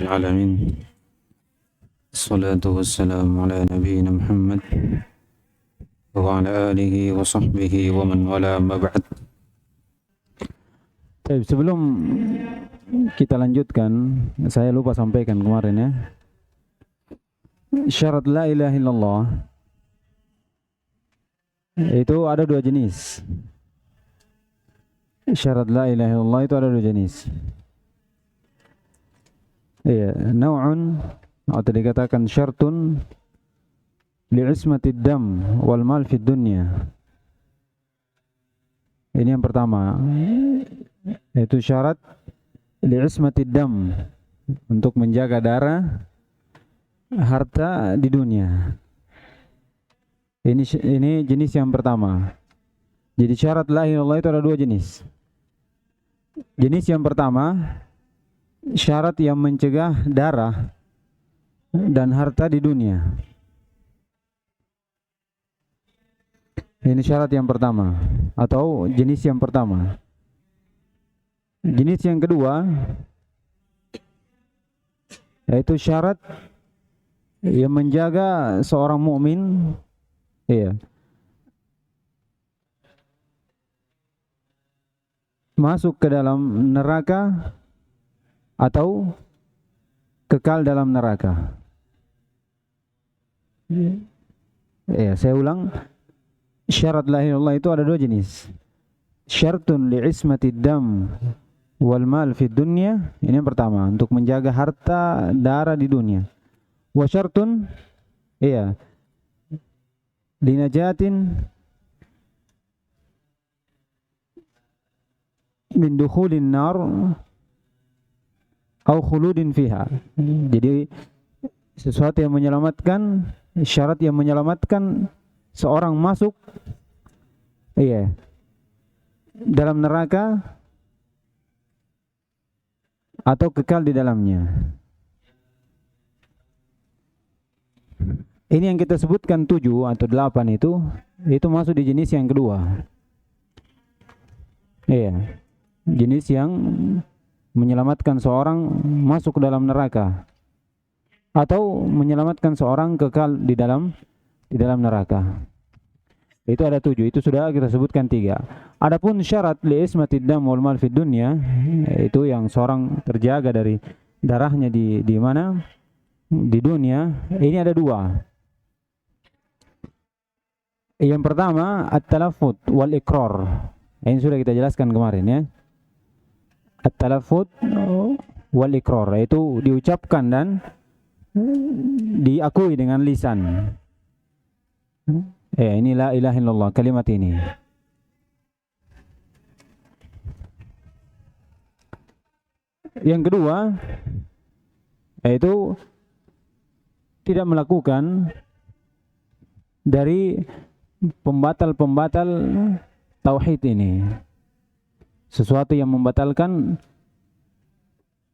العالمين. الصلاة والسلام على نبينا محمد وعلى آله وصحبه ومن والاه ما بعد. Sebelum kita lanjutkan, saya lupa sampaikan kemarin ya. Syarat la ilaha illallah itu ada dua jenis. Syarat la ilaha illallah itu ada dua jenis. Iya, naw'un atau dikatakan syartun li'ismatid dam wal mal fid dunya. Ini yang pertama, yaitu syarat li'ismatid dam, untuk menjaga darah, harta di dunia. Ini jenis yang pertama. Jadi syarat la ilaha illallah itu ada dua jenis. Jenis yang pertama, syarat yang mencegah darah dan harta di dunia. Ini syarat yang pertama atau jenis yang pertama. Jenis yang kedua yaitu syarat yang menjaga seorang mukmin masuk ke dalam neraka atau kekal dalam neraka. Saya ulang. Syarat la ilaha illallah itu ada dua jenis. Syartun li'ismatid dam wal mal fid dunya. Ini yang pertama, untuk menjaga harta darah di dunia. Wa syartun linajatin min dukhulin nar au khuludin fiha. Jadi sesuatu yang menyelamatkan, syarat yang menyelamatkan seorang masuk dalam neraka atau kekal di dalamnya. Ini yang kita sebutkan 7 atau 8 itu masuk di jenis yang kedua. Jenis yang menyelamatkan seorang masuk ke dalam neraka atau menyelamatkan seorang kekal di dalam neraka. Itu ada 7, itu sudah kita sebutkan 3. Adapun syarat li'ismatid dam wal mal fid dunya, itu yang seorang terjaga dari darahnya di mana? Di dunia. Ini ada 2. Yang pertama at-talaffuz wal iqrar. Ini sudah kita jelaskan kemarin ya. At-talaffuz wal iqrar itu diucapkan dan diakui dengan lisan. Ini la ilaha illallah, kalimat ini. Yang kedua yaitu tidak melakukan dari pembatal-pembatal tauhid ini. Sesuatu yang membatalkan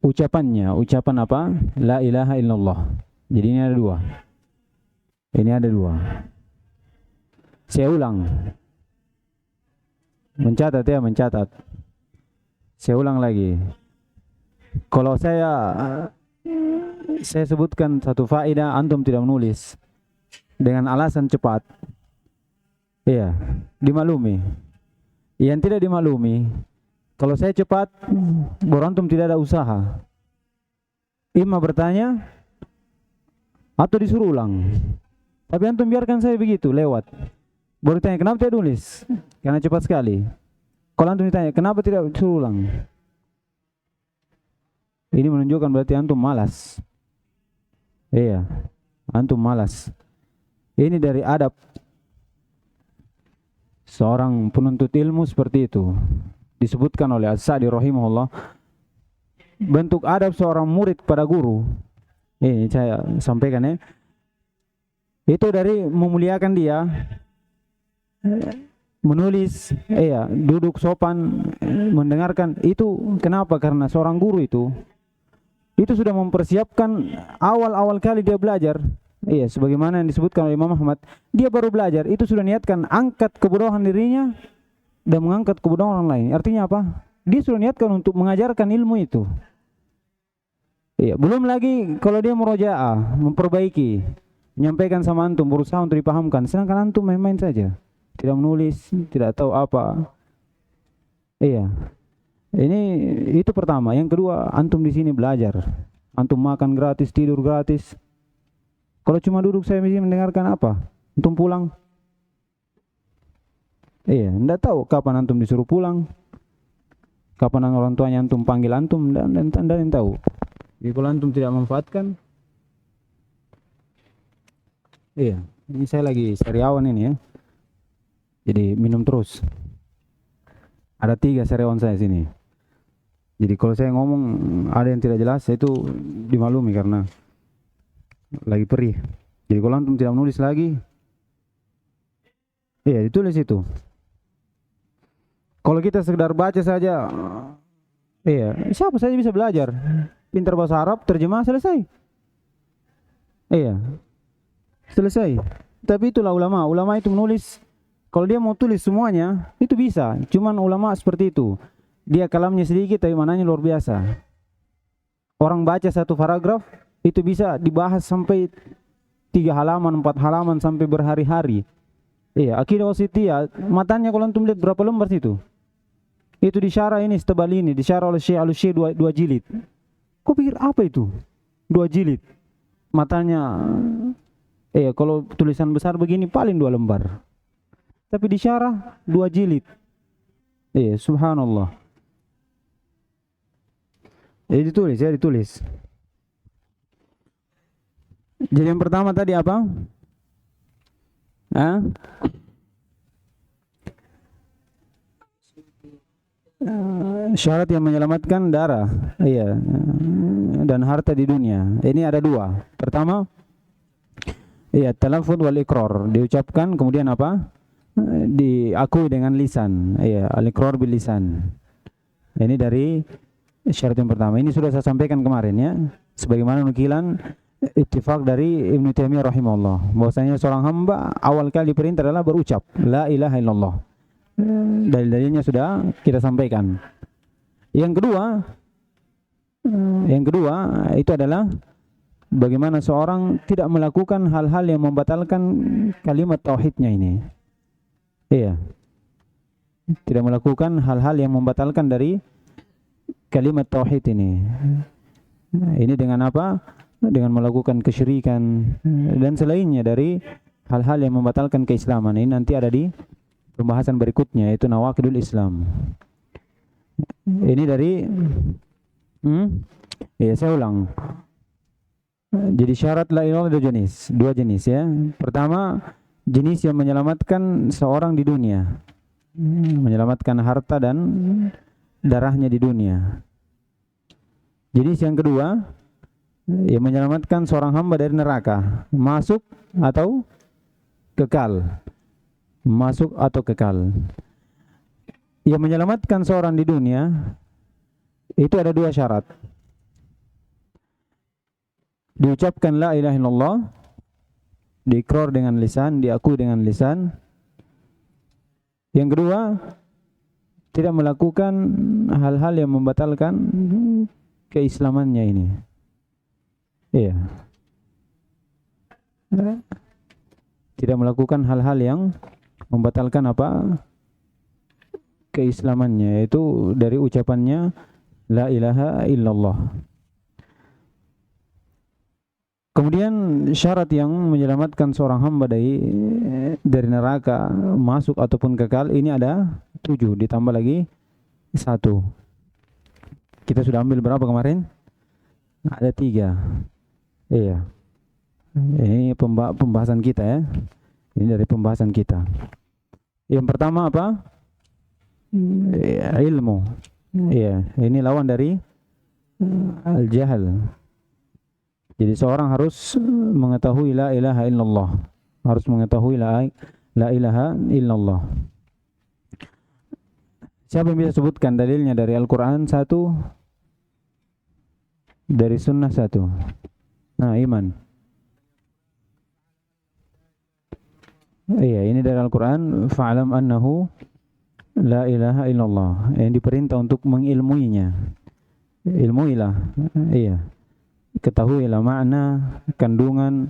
ucapannya. Ucapan apa? La ilaha illallah. Jadi ini ada 2. Ini ada 2. Saya ulang. Mencatat. Saya ulang lagi. Kalau saya sebutkan satu faedah, antum tidak menulis dengan alasan cepat. Dimaklumi. Yang tidak dimaklumi, kalau saya cepat, antum tidak ada usaha. Imma bertanya atau disuruh ulang. Tapi antum biarkan saya begitu lewat. Baru tanya kenapa tidak tulis? Karena cepat sekali. Kalau antum ditanya kenapa tidak disuruh ulang? Ini menunjukkan berarti antum malas. Antum malas. Ini dari adab seorang penuntut ilmu seperti itu. Disebutkan oleh As-Sa'di rahimahullah, bentuk adab seorang murid pada guru. Ini saya sampaikan ya. Itu dari memuliakan dia, menulis, duduk sopan, mendengarkan. Itu kenapa? Karena seorang guru itu sudah mempersiapkan awal-awal kali dia belajar. Sebagaimana yang disebutkan oleh Imam Ahmad, dia baru belajar, itu sudah niatkan angkat kebodohan dirinya dan mengangkat kebodohan orang lain. Artinya apa? Dia sudah niatkan untuk mengajarkan ilmu itu. Iya, belum lagi kalau dia murojaah, memperbaiki, menyampaikan sama antum, berusaha untuk dipahamkan, sedangkan antum main-main saja, tidak menulis, tidak tahu apa. Iya, ini itu pertama. Yang kedua, antum di sini belajar, antum makan gratis, tidur gratis. Kalau cuma duduk saya mesti mendengarkan apa? Antum pulang. Iya, enggak tahu kapan antum disuruh pulang, kapan orang tuanya antum panggil antum, dan yang tahu. Jadi kalau antum tidak memanfaatkan, iya, ini saya lagi sariawan ini ya, jadi minum terus. Ada 3 sariawan saya sini. Jadi kalau saya ngomong ada yang tidak jelas, itu dimaklumi karena lagi perih. Jadi kalau antum tidak menulis lagi, iya ditulis itu. Kalau kita sekedar baca saja, iya, siapa saja bisa belajar. Pintar bahasa Arab, terjemah, selesai. Iya, selesai. Tapi itulah ulama. Ulama itu menulis. Kalau dia mau tulis semuanya, itu bisa. Cuman ulama seperti itu. Dia kalamnya sedikit, tapi mananya luar biasa. Orang baca 1 paragraf, itu bisa dibahas sampai 3 halaman, 4 halaman, sampai berhari-hari. Iya, Aqidah Wasithiyah, matanya kalau antum lihat berapa lembar situ. Itu disyarah ini setebal ini, disyarah oleh Syekh Al-Syekh 2 jilid. Kau pikir apa itu? 2 jilid. Matanya, kalau tulisan besar begini paling 2 lembar. Tapi disyarah 2 jilid. Subhanallah. Ditulis ya, ditulis. Jadi yang pertama tadi apa? Syarat yang menyelamatkan darah, dan harta di dunia. Ini ada 2. Pertama, talaffuz wal iqrar, diucapkan kemudian apa? Diakui dengan lisan. Al-iqrar bil lisan. Ini dari syarat yang pertama. Ini sudah saya sampaikan kemarin ya, sebagaimana nukilan ittifaq dari Ibnu Taimiyah rahimahullah, bahwasanya seorang hamba awal kali perintah adalah berucap la ilaha illallah. Dalil-dalilnya sudah kita sampaikan. Yang kedua itu adalah bagaimana seorang tidak melakukan hal-hal yang membatalkan kalimat tauhidnya ini. Tidak melakukan hal-hal yang membatalkan dari kalimat tauhid ini. Ini dengan apa? Dengan melakukan kesyirikan dan selainnya dari hal-hal yang membatalkan keislaman. Ini nanti ada di pembahasan berikutnya, yaitu nawaqidul Islam. Ini dari saya ulang. Jadi syarat la ilaha illallah 2 jenis ya. Pertama, jenis yang menyelamatkan seorang di dunia, menyelamatkan harta dan darahnya di dunia. Jenis yang kedua, yang menyelamatkan seorang hamba dari neraka, masuk atau kekal. Masuk atau kekal. Yang menyelamatkan seorang di dunia itu ada 2 syarat. Diucapkan la ilaha illallah, diikrar dengan lisan, diakui dengan lisan. Yang kedua, tidak melakukan hal-hal yang membatalkan keislamannya ini. Tidak melakukan hal-hal yang membatalkan apa? Keislamannya, yaitu dari ucapannya la ilaha illallah. Kemudian syarat yang menyelamatkan seorang hamba dari neraka, masuk ataupun kekal, ini ada 7, ditambah lagi 1. Kita sudah ambil berapa kemarin? Ada 3. Ini pembahasan kita ya. Ini dari pembahasan kita. Yang pertama apa? Ilmu. Ini lawan dari al-jahal. Jadi seorang harus mengetahui la ilaha illallah. Harus mengetahui la ilaha illallah. Siapa yang bisa sebutkan dalilnya dari Al-Quran 1? Dari sunnah 1? Nah, Iman. Ini dari Al-Quran, fa'alam annahu la ilaha illallah. Yang diperintah untuk mengilmuinya. Ilmuilah. ketahuilah makna, kandungan,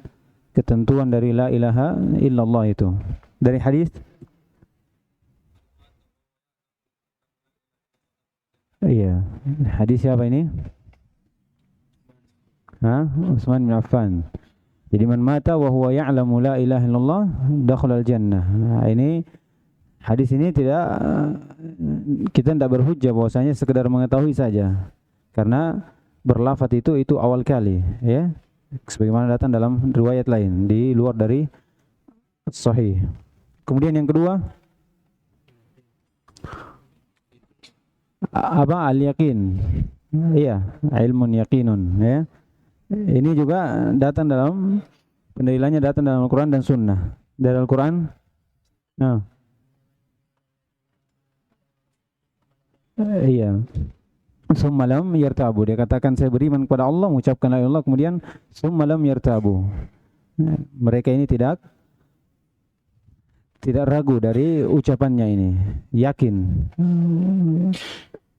ketentuan dari la ilaha illallah itu. Dari hadis, iya, hadis siapa ini? Utsman bin Affan. Jadi man mata wa huwa ya'lamu la ilaha illallah dakhala al-jannah. Nah, ini hadis ini kita tidak berhujjah bahwasanya sekedar mengetahui saja. Karena berlafaz itu awal kali, ya. Sebagaimana datang dalam riwayat lain di luar dari sahih. Kemudian yang kedua, apa? Al-yaqin. Iya, ilmun yaqinun, ya. Ini juga datang dalam pendalilannya, datang dalam Al-Quran dan Sunnah. Dari Al-Quran, iya. Summa lam yartabu. Dia katakan saya beriman kepada Allah, mengucapkan la ilaha illallah, kemudian summa lam yartabu. Mereka ini tidak ragu dari ucapannya ini, yakin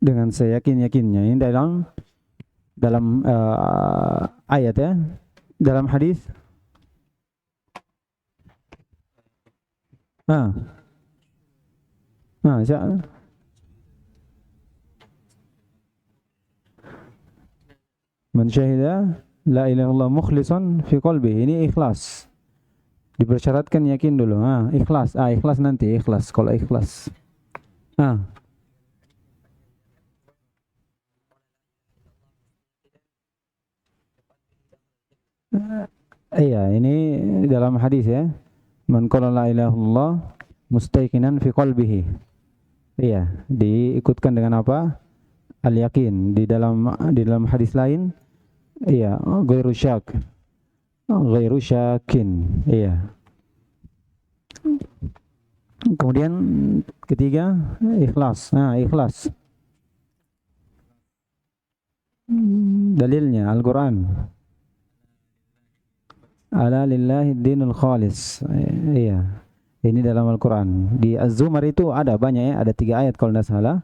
dengan seyakin-yakinnya. Ini dalam ayat, ya. Dalam hadis, man syahida la ilaha illallah mukhlishan fi qalbi. Ini ikhlas. Dipersyaratkan yakin dulu. Ikhlas. Ikhlas nanti, ikhlas. Kalau ikhlas. Iya, ini dalam hadis, ya. Man qala la ilaha illallah mustayqinan fi qalbihi. Iya, diikutkan dengan apa? Al-yakin. Di dalam hadis lain, iya, ghairu syakin. Iya. Kemudian ketiga, ikhlas. Ikhlas. Dalilnya Al-Quran. Ala lillahi dinul khalis. Iya. Ini dalam Al-Quran. Di Az-Zumar itu ada banyak, ya. Ada 3 ayat kalau tidak salah.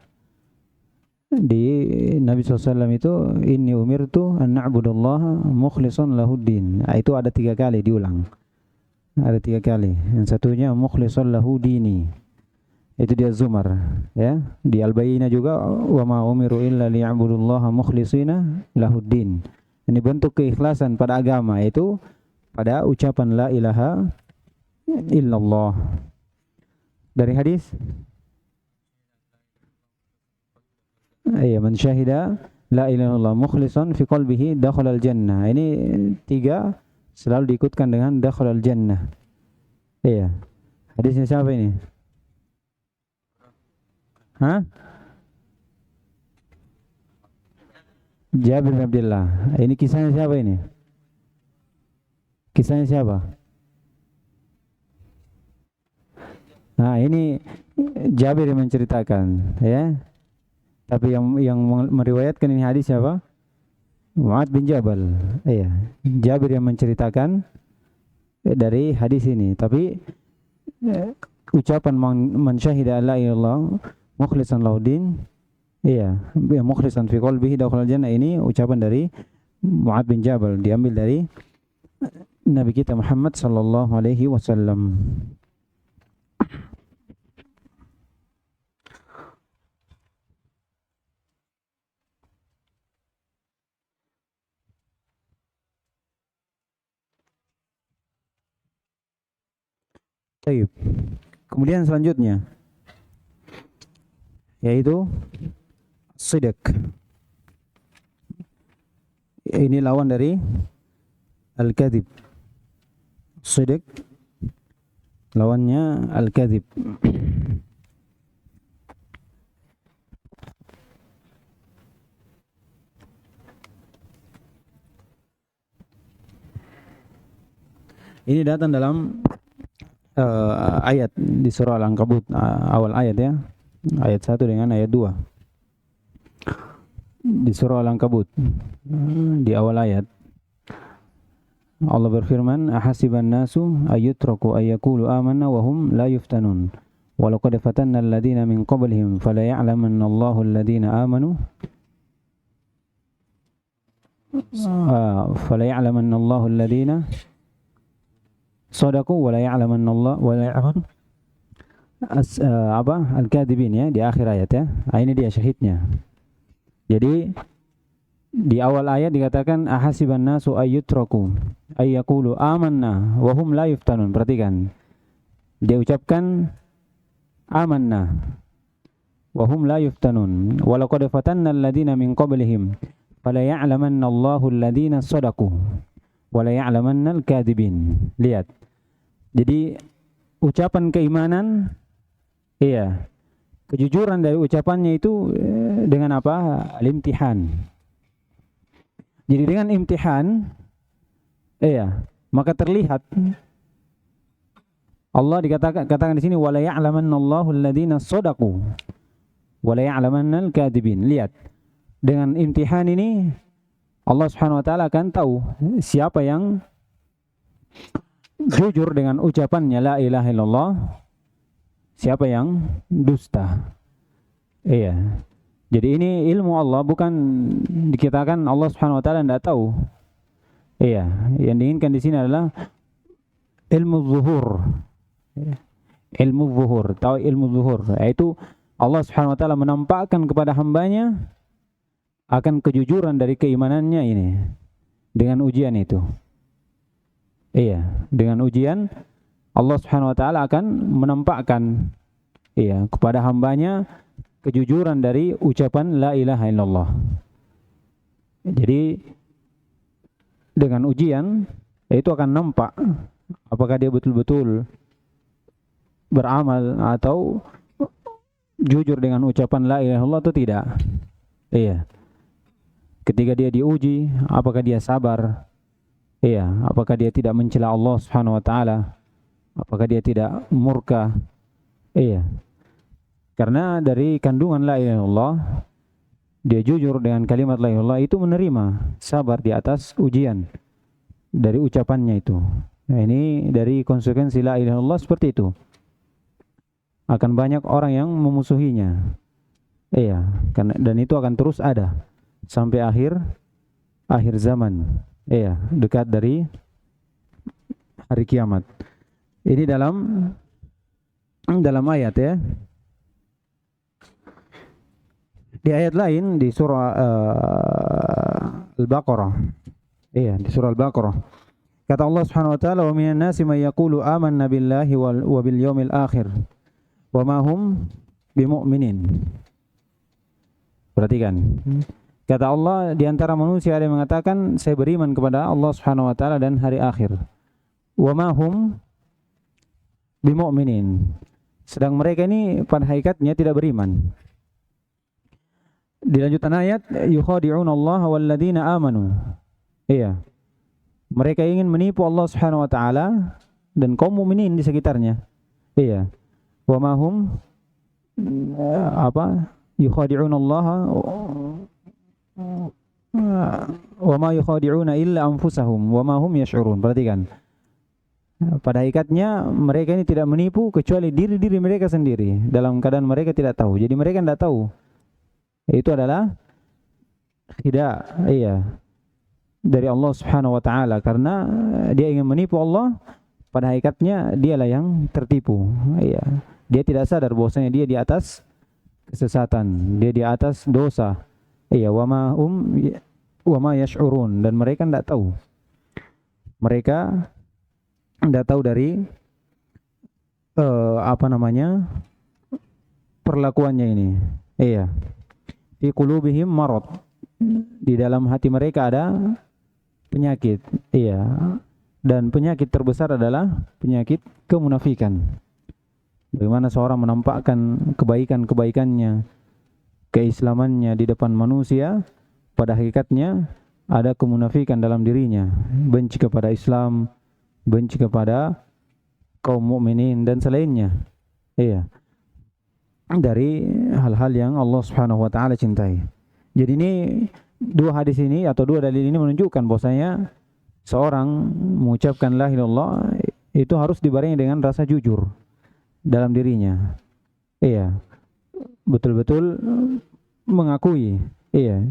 Di Nabi SAW itu, inni umirtu an na'budallaha mukhlishan lahuddin. Itu ada 3 kali diulang. Ada 3 kali. Yang satunya mukhlishan lahu dini. Itu di Az-Zumar, ya. Di Al-Bayyinah juga, wa ma umiru illa liya'budullaha mukhlishina lahuddin. Ini bentuk keikhlasan pada agama, itu pada ucapan la ilaha illallah. Dari hadis, man syahida la ilaha illallah mukhlishan fi qalbihi dakhala al-jannah. Ini 3 selalu diikutkan dengan dakhala al-jannah. Iya. Hadisnya siapa ini? Jabir bin Abdullah. Ini kisahnya siapa ini? Kisahnya siapa? Ini Jabir yang menceritakan, ya. Tapi yang meriwayatkan ini hadis siapa? Mu'ad bin Jabal. Iya, Jabir yang menceritakan dari hadis ini. Tapi ucapan man syahida la ilaha illallah mukhlishan lahuddin, iya, mukhlishan fi qalbihi dakhala jannah, ini ucapan dari Mu'ad bin Jabal, diambil dari Nabi kita Muhammad sallallahu alaihi wasallam. Baik. Kemudian selanjutnya, yaitu sidq. Ini lawan dari al-kadzib. Sidq lawannya al-kadzib. Ini datang dalam ayat di surah Al-Ankabut, awal ayat, ya. Ayat 1 dengan ayat 2. Di surah Al-Ankabut, di awal ayat, Allah berfirman, ahasiban nasu ayyutraku ayyakulu amanna wa hum la yuftanun wa laqad fatanna alladhina min qablihim fala ya'lamanna Allahu alladhina amanu fala ya'lamanna Allahu alladziina shadaqu wa la ya'lamanna Allah wa la ya'laman al-kadzibin ya di akhir ayat ya. Ini dia syahidnya. Jadi di awal ayat dikatakan ahasiban nasu ayyutraku ayyaqulu amanna wa hum la yuftanun. Perhatikan. Dia ucapkan amanna wa hum la yuftanun. Wa laqad fatanna alladziina min qablihim fala ya'lamanna Allahu alladziina shadaqu wa la ya'lamanna al-kadzibin. Lihat. Jadi ucapan keimanan, iya, kejujuran dari ucapannya itu dengan apa? Al-imtihan. Jadi dengan imtihan, iya, maka terlihat Allah katakan di sini wala ya'lamanna Allahu alladziina shadaqu wala ya'lamanna al-kadzibin. Lihat. Dengan imtihan ini Allah Subhanahu wa taala akan tahu siapa yang jujur dengan ucapannya la ilaha illallah, siapa yang dusta. Iya. Jadi ini ilmu Allah, bukan dikatakan Allah Subhanahu wa taala tidak tahu. Iya, yang diinginkan di sini adalah ilmu zuhur. Ilmu zuhur, tahu ilmu zuhur, yaitu Allah Subhanahu wa taala menampakkan kepada hambanya akan kejujuran dari keimanannya ini dengan ujian itu. Iya, dengan ujian Allah Subhanahu wa taala akan menampakkan kepada hambanya kejujuran dari ucapan la ilaha illallah. Jadi dengan ujian itu akan nampak apakah dia betul-betul beramal atau jujur dengan ucapan la ilaha illallah atau tidak. Iya. Ketika dia diuji, apakah dia sabar? Iya, apakah dia tidak mencela Allah Subhanahu wa taala? Apakah dia tidak murka? Iya. Karena dari kandungan la ilaha illallah, dia jujur dengan kalimat la ilaha illallah itu menerima sabar di atas ujian dari ucapannya itu. Nah, ini dari konsekuensi la ilaha illallah seperti itu. Akan banyak orang yang memusuhinya. Iya, dan itu akan terus ada sampai akhir zaman. Iya, dekat dari hari kiamat. Ini dalam ayat ya. Di ayat lain di surah Al-Baqarah. Iya, di surah Al-Baqarah. Kata Allah Subhanahu wa taala, "Wa minan nasi may yaqulu amanna billahi wa bil yaumil akhir wa ma hum bimu'minin." Perhatikan. Kata Allah, di antara manusia ada yang mengatakan saya beriman kepada Allah Subhanahu wa taala dan hari akhir. Wa ma hum bimu'minin. Sedang mereka ini pada hakikatnya tidak beriman. Di lanjutan ayat, yukhadi'una Allah wal ladzina amanu. Iya. Mereka ingin menipu Allah Subhanahu wa taala dan kaum mukminin di sekitarnya. Iya. Wa ma hum yukhadi'una Allah wa ma yukhadi'una illa anfusahum wa ma hum yash'urun. Perhatikan. Pada hakikatnya mereka ini tidak menipu kecuali diri mereka sendiri dalam keadaan mereka tidak tahu. Jadi mereka tidak tahu. Itu adalah tidak dari Allah Subhanahu wa taala, karena dia ingin menipu Allah, pada hakikatnya dialah yang tertipu. Iya. Dia tidak sadar bahwasanya dia di atas kesesatan, dia di atas dosa. Iya, wa ma yash'urun, dan mereka tidak tahu. Mereka tidak tahu dari perlakuannya ini. Iya. Fi qulubihim marad. Di dalam hati mereka ada penyakit. Iya. Dan penyakit terbesar adalah penyakit kemunafikan. Bagaimana seorang menampakkan kebaikannya, keislamannya di depan manusia, pada hakikatnya ada kemunafikan dalam dirinya, benci kepada Islam, benci kepada kaum mukminin dan selainnya. Iya. Dari hal-hal yang Allah Subhanahu wa taala cintai. Jadi ini dua hadis ini atau dua dalil ini menunjukkan bahwasanya seorang mengucapkan la ilaha illallah itu harus dibarengi dengan rasa jujur dalam dirinya. Iya. Betul-betul mengakui, iya,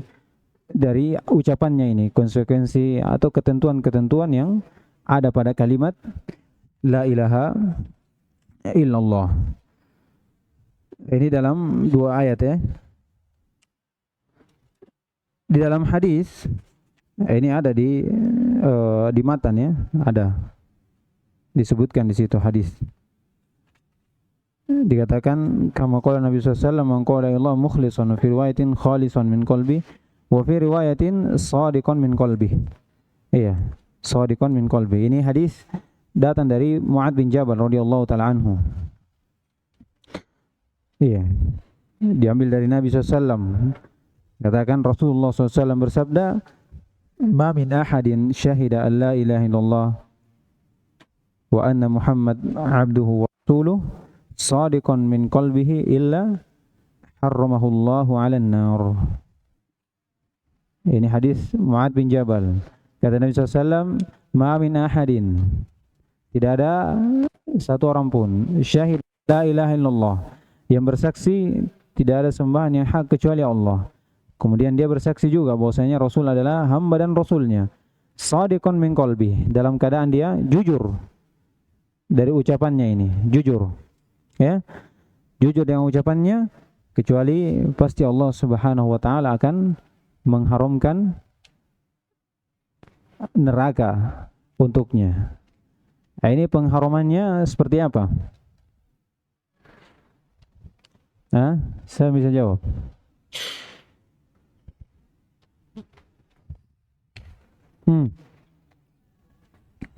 dari ucapannya ini, konsekuensi atau ketentuan-ketentuan yang ada pada kalimat la ilaha illallah. Ini dalam dua ayat ya. Di dalam hadis ini ada di matan ya, ada disebutkan di situ hadis. Dikatakan kama qala Nabi sallallahu alaihi wasallam man qala Allah mukhlishan fi riwayatin khalisan min qalbi wa fi riwayatin shadiqan min qalbi. Iya, shadiqan min qalbi. Ini hadis datang dari Mu'adz bin Jabal radhiyallahu taala anhu. Iya. Diambil dari Nabi sallallahu alaihi wasallam. Katakan Rasulullah sallallahu alaihi wasallam bersabda, "Ma min ahadin syahida an la ilaha illallah wa anna Muhammad abduhu wa rasuluhu shadiqan min qalbihi illa harramahu Allahu 'alan nar." Ini hadis Mu'adz bin Jabal. Kata Nabi SAW, "Ma min ahadin." Tidak ada satu orang pun syahid la ilaha illallah, yang bersaksi tidak ada sembahan yang hak kecuali Allah. Kemudian dia bersaksi juga bahwasanya Rasul adalah hamba dan Rasulnya. Shadiqan min qalbi, dalam keadaan dia jujur dari ucapannya ini, jujur. Ya. Jujur dengan ucapannya, kecuali pasti Allah Subhanahu wa taala akan mengharamkan neraka untuknya. Nah, ini pengharamannya seperti apa? Nah, saya bisa jawab.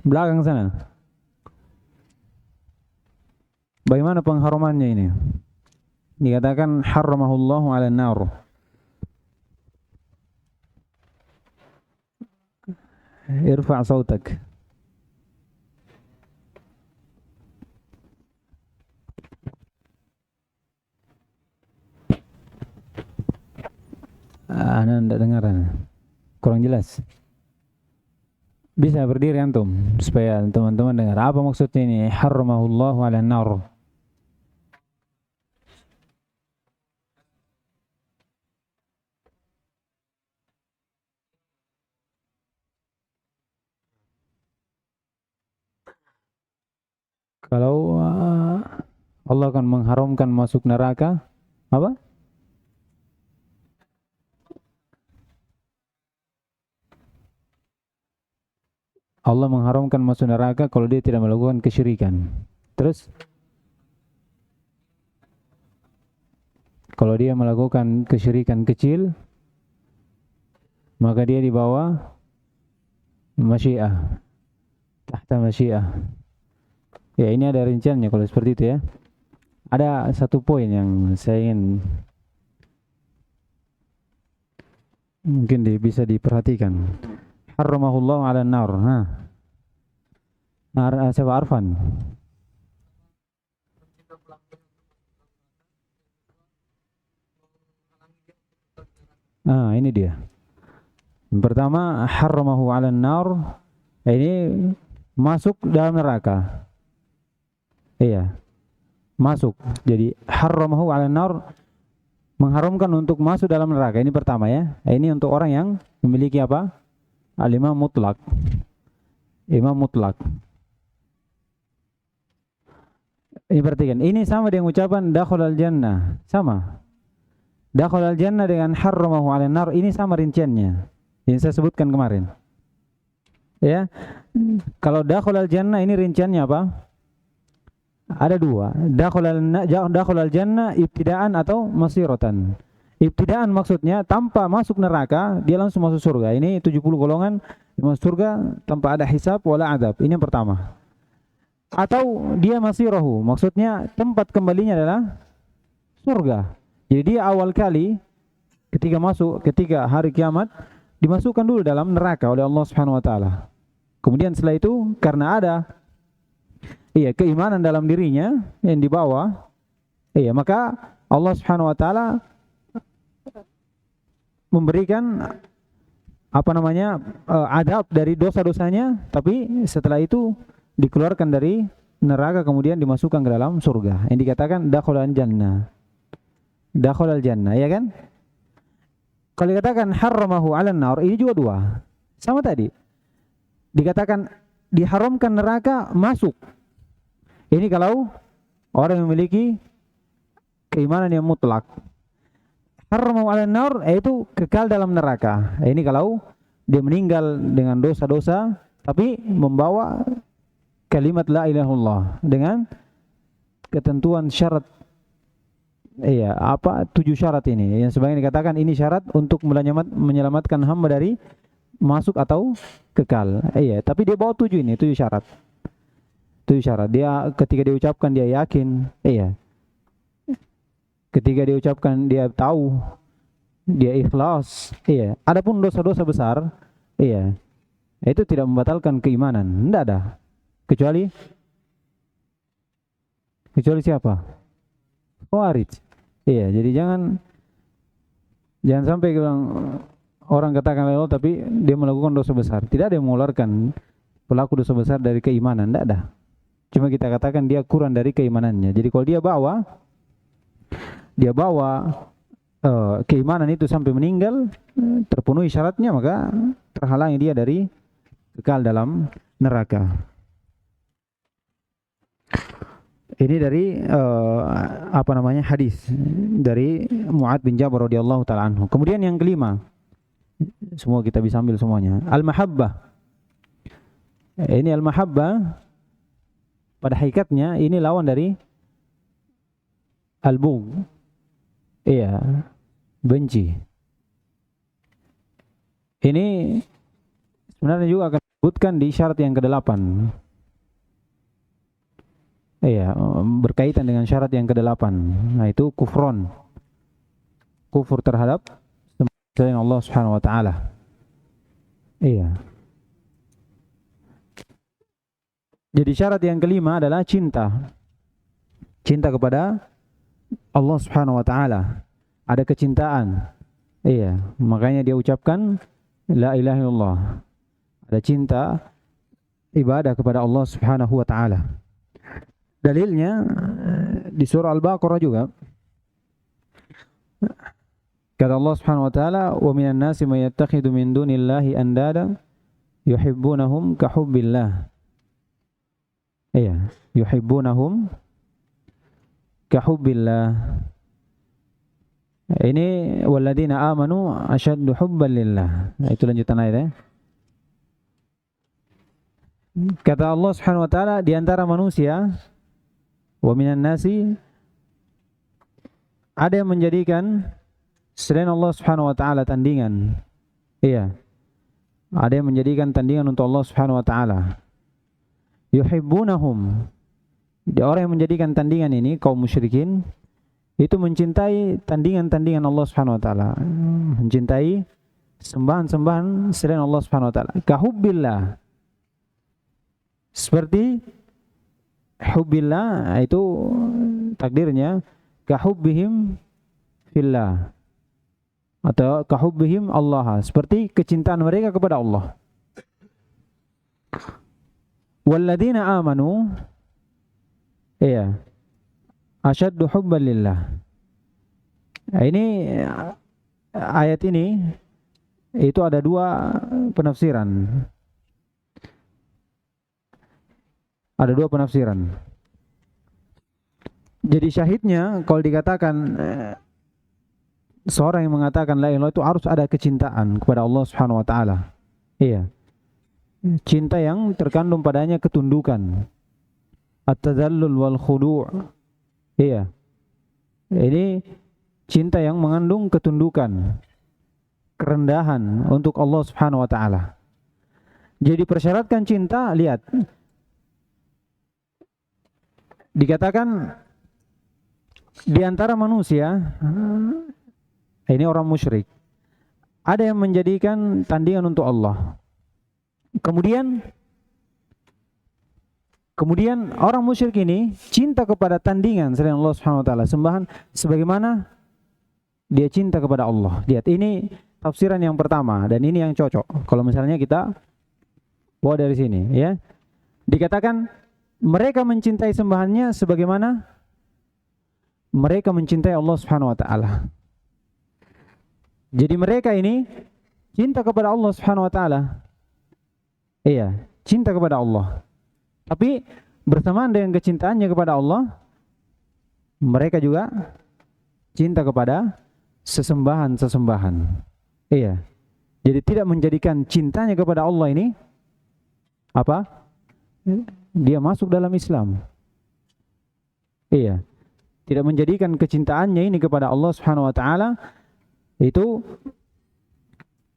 Belakang sana. Bagaimana pengharamannya ini? Dikatakan haramahullahu 'alan nar. Irfa' sautak. Ana tidak dengar, kurang jelas. Bisa berdiri antum supaya teman-teman dengar apa maksudnya ini haramahullahu 'alan nar. Kalau Allah akan mengharamkan masuk neraka, apa? Allah mengharamkan masuk neraka kalau dia tidak melakukan kesyirikan. Terus kalau dia melakukan kesyirikan kecil, maka dia di bawah masyiah, tahta masyiah. Ya, ini ada rinciannya kalau seperti itu ya. Ada satu poin yang saya ingin mungkin bisa diperhatikan. Haramahullahu 'alan nar. Siapa Arfan? Ini dia. Yang pertama, haramahu 'alan nar. Ini masuk dalam neraka. Iya. Masuk. Jadi haramahu 'alan nar, mengharamkan untuk masuk dalam neraka. Ini pertama ya. Ini untuk orang yang memiliki apa? Al-imam mutlak. Imam mutlak. Ini perhatikan. Ini sama dengan ucapan dakhalal jannah. Sama. Dakhalal jannah dengan haramahu 'alan nar, ini sama rinciannya yang saya sebutkan kemarin. Ya. Kalau dakhalal jannah ini rinciannya apa? Ada dua. Dakhalal jannah ibtidaan atau masiratan. Ibtidaan maksudnya tanpa masuk neraka dia langsung masuk surga. Ini 70 golongan masuk surga tanpa ada hisab wala adab. Ini yang pertama. Atau dia masirahu, maksudnya tempat kembalinya adalah surga. Jadi dia awal kali ketika hari kiamat dimasukkan dulu dalam neraka oleh Allah Subhanahu wa taala. Kemudian setelah itu karena ada keimanan dalam dirinya yang dibawa, maka Allah Subhanahu wa taala memberikan adab dari dosa-dosanya, tapi setelah itu dikeluarkan dari neraka kemudian dimasukkan ke dalam surga. Yang dikatakan dakhalal jannah. Dakhalal jannah, ya kan? Kalau dikatakan harramahu 'alan nar, ini juga dua. Sama tadi. Dikatakan diharamkan neraka masuk. Ini kalau orang yang memiliki keimanan yang mutlak. Harramahu 'alan nar yaitu kekal dalam neraka. Ini kalau dia meninggal dengan dosa-dosa tapi membawa kalimat la ilaha illallah dengan ketentuan syarat. Iya, 7 syarat ini yang sebagian dikatakan ini syarat untuk menyelamatkan hamba dari masuk atau kekal. Iya, tapi dia bawa 7 ini, 7 syarat. 7 syarat. Dia ketika diucapkan dia yakin, iya. Ketika diucapkan dia tahu, dia ikhlas, iya. Adapun dosa-dosa besar, iya. Itu tidak membatalkan keimanan, enggak ada. Kecuali siapa? Khawarij. Iya, jadi jangan sampai bilang orang katakan la ilaha tapi dia melakukan dosa besar. Tidak ada yang mengeluarkan pelaku dosa besar dari keimanan, tidak ada. Cuma kita katakan dia kurang dari keimanannya. Jadi kalau dia bawa keimanan itu sampai meninggal, terpenuhi syaratnya, maka terhalangi dia dari kekal dalam neraka. Ini dari hadis dari Mu'ad bin Jabal radhiyallahu taala anhu. Kemudian yang kelima, semua kita bisa ambil semuanya. Al-mahabbah. Ini al-mahabbah pada hakikatnya ini lawan dari al-bughd. Iya, benci. Ini sebenarnya juga akan disebutkan di syarat yang ke-8. Iya, berkaitan dengan syarat yang ke-8. Nah, itu kufron. Kufur terhadap selain Allah Subhanahu wa taala. Iya. Jadi syarat yang kelima adalah cinta. Cinta kepada Allah Subhanahu wa taala. Ada kecintaan. Iya, makanya dia ucapkan la ilaha illallah. Ada cinta ibadah kepada Allah Subhanahu wa taala. Dalilnya di surah Al-Baqarah juga. Kata Allah Subhanahu wa taala, "Wa minan nasi may yattakhidhu min dunillahi andada yuhibbunahum ka hubbillah." Iya, yuhibbunahum ka hubbillah. Ini walladzina amanu asyaddu hubban lillah. Nah, itu lanjutan ayat ya. Kata Allah Subhanahu wa taala, di antara manusia wa minan nasi ada yang menjadikan selain Allah Subhanahu wa taala tandingan. Iya. Ada yang menjadikan tandingan untuk Allah Subhanahu wa taala. Yuhibbunahum. Orang yang menjadikan tandingan ini kaum musyrikin itu mencintai tandingan-tandingan Allah Subhanahu wa taala. Mencintai sembahan-sembahan selain Allah Subhanahu wa taala. Kahubbillah. Seperti hubbillah itu takdirnya kahubbihim fillah atau kahubbihim Allah, seperti kecintaan mereka kepada Allah. Walladzina amanu iya asyaddu hubban lillah. Nah, ini ayat ini itu ada 2 penafsiran. Ada 2 penafsiran. Jadi syahidnya kalau dikatakan seorang yang mengatakan la ilaha itu harus ada kecintaan kepada Allah Subhanahu wa taala. Iya. Cinta yang terkandung padanya ketundukan. At-tadallul wal khudu'. Iya. Ini cinta yang mengandung ketundukan, kerendahan untuk Allah Subhanahu wa taala. Jadi persyaratkan cinta, lihat. Dikatakan di antara manusia, ini orang musyrik, ada yang menjadikan tandingan untuk Allah. Kemudian orang musyrik ini cinta kepada tandingan selain Allah Subhanahu wa taala, sembahan sebagaimana dia cinta kepada Allah. Lihat, ini tafsiran yang pertama dan ini yang cocok. Kalau misalnya kita bawa dari sini, ya. Dikatakan mereka mencintai sembahannya sebagaimana mereka mencintai Allah Subhanahu wa taala. Jadi mereka ini cinta kepada Allah Subhanahu wa taala. Iya, cinta kepada Allah. Tapi bersamaan dengan kecintaannya kepada Allah, mereka juga cinta kepada sesembahan-sesembahan. Iya. Jadi tidak menjadikan cintanya kepada Allah ini apa? Dia masuk dalam Islam. Iya. Tidak menjadikan kecintaannya ini kepada Allah Subhanahu wa taala itu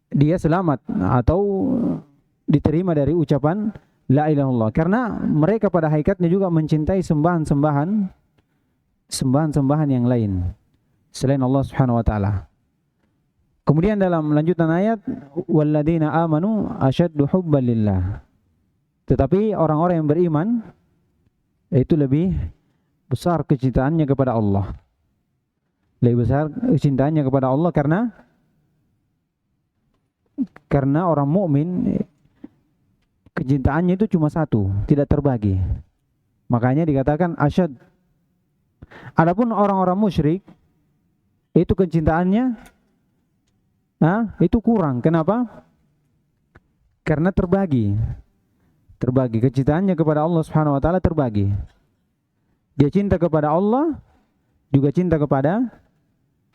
dia selamat atau diterima dari ucapan la ilaha illallah, karena mereka pada hakikatnya juga mencintai sembahan-sembahan yang lain selain Allah Subhanahu wa taala. Kemudian dalam lanjutan ayat walladzina amanu asyaddu hubban lillah. Tetapi orang-orang yang beriman itu lebih besar kecintaannya kepada Allah. Lebih besar kecintaannya kepada Allah karena orang mukmin kecintaannya itu cuma satu, tidak terbagi. Makanya dikatakan asyad. Adapun orang-orang musyrik itu kecintaannya itu kurang. Kenapa? Karena terbagi. Terbagi kecintaannya kepada Allah Subhanahu wa taala terbagi. Dia cinta kepada Allah, juga cinta kepada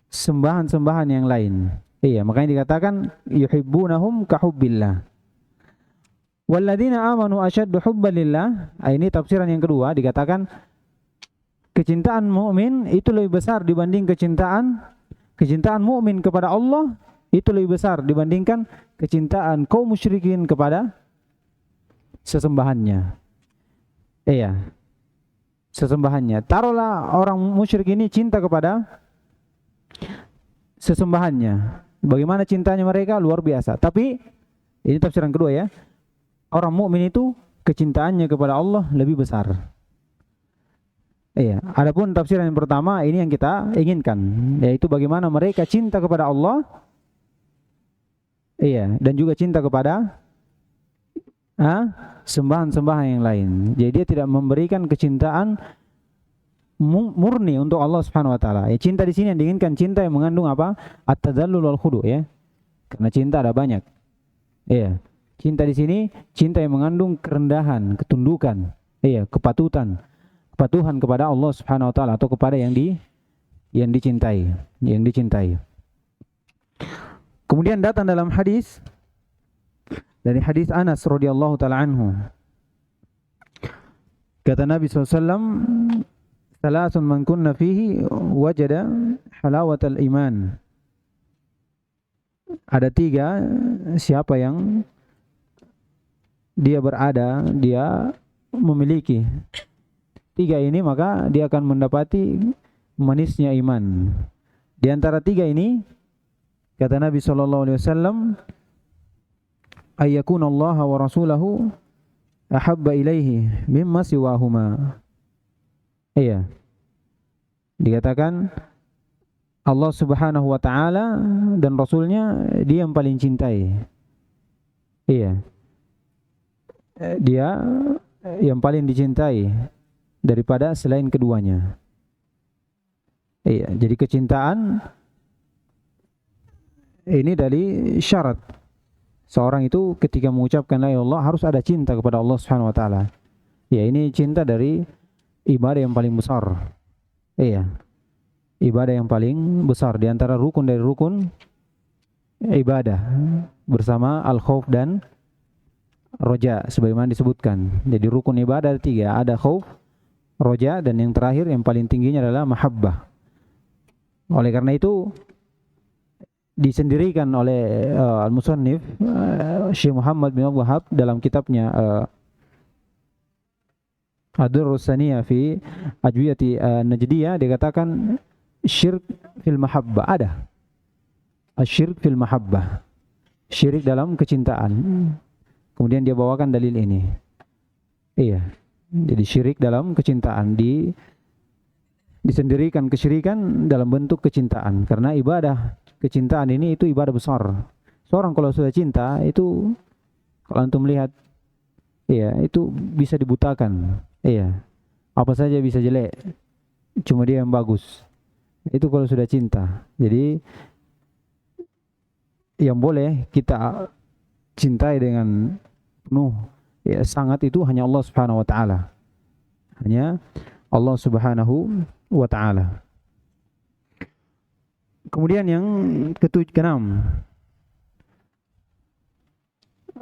sembahan-sembahan yang lain. Iya, makanya dikatakan yuhibbunahum kahubbillah. Walladzina amanu asyaddu hubban lillah. Ini tafsiran yang kedua, dikatakan kecintaan mukmin itu lebih besar dibanding kecintaan mukmin kepada Allah itu lebih besar dibandingkan kecintaan kaum musyrikin kepada sesembahannya. Iya. Sesembahannya. Taruhlah orang musyrik ini cinta kepada sesembahannya. Bagaimana cintanya mereka luar biasa. Tapi ini tafsiran kedua ya. Orang mukmin itu kecintaannya kepada Allah lebih besar. Iya. Adapun tafsiran yang pertama ini yang kita inginkan, yaitu bagaimana mereka cinta kepada Allah. Iya, dan juga cinta kepada sembahan-sembahan yang lain. Jadi dia tidak memberikan kecintaan murni untuk Allah Subhanahu wa taala. Ya, cinta di sini yang diinginkan cinta yang mengandung apa? At-tadallul wal khudu' ya. Karena cinta ada banyak. Iya. Cinta di sini cinta yang mengandung kerendahan, ketundukan, iya, kepatuhan kepada Allah Subhanahu wa taala atau kepada yang dicintai. Kemudian datang dalam hadis dari hadis Anas radhiyallahu taala anhu. Kata Nabi SAW, "Salasun man kunna fihi wajada halawatal iman." Ada 3 siapa yang dia memiliki 3 ini, maka dia akan mendapati manisnya iman. Di antara 3 ini kata Nabi SAW, ayyakuna Allah wa rasulahu ahabba ilaihi mimma siwahuma. Iya. Dikatakan Allah Subhanahu wa taala dan rasulnya dia yang paling cintai. Iya. Dia yang paling dicintai daripada selain keduanya. Iya, jadi kecintaan ini dari syarat seorang itu ketika mengucapkan la ilaha illallah harus ada cinta kepada Allah Subhanahu wa taala. Ya, ini cinta dari ibadah yang paling besar. Iya. Ibadah yang paling besar di antara rukun dari rukun ibadah bersama al-khauf dan roja sebagaimana disebutkan. Jadi rukun ibadah ada 3, ada khauf, roja, dan yang terakhir yang paling tingginya adalah mahabbah. Oleh karena itu disendirikan oleh al-musannif Syekh Muhammad bin Abdul Wahhab dalam kitabnya Ad-Durrus Saniyah fi Ajwiyati Najdiyah, dikatakan syirk fil mahabbah ada. Asyirk fil mahabbah. Syirik dalam kecintaan. Kemudian dia bawakan dalil ini. Iya. Jadi syirik dalam kecintaan disendirikan kesyirikan dalam bentuk kecintaan, karena ibadah kecintaan ini itu ibadah besar. Seorang kalau sudah cinta itu kalau antum melihat iya itu bisa dibutakan. Iya. Apa saja bisa jelek. Cuma dia yang bagus. Itu kalau sudah cinta. Jadi yang boleh kita cintai dengan penuh ya, sangat itu hanya Allah Subhanahu wa taala. Hanya Allah Subhanahu wa taala. Kemudian yang keenam,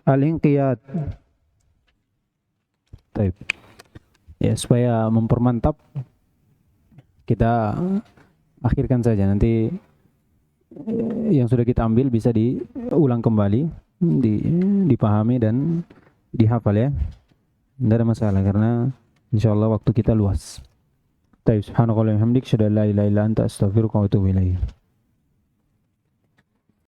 al-inqiyad. Baik. Ya, supaya mempermantap kita akhirkan saja, nanti yang sudah kita ambil bisa diulang kembali, dipahami dan dihafal ya. Tidak ada masalah karena insyaallah waktu kita luas. Subhanakallahumma wa bihamdika asyhadu an la ilaha illa anta astaghfiruka wa atubu ilaik.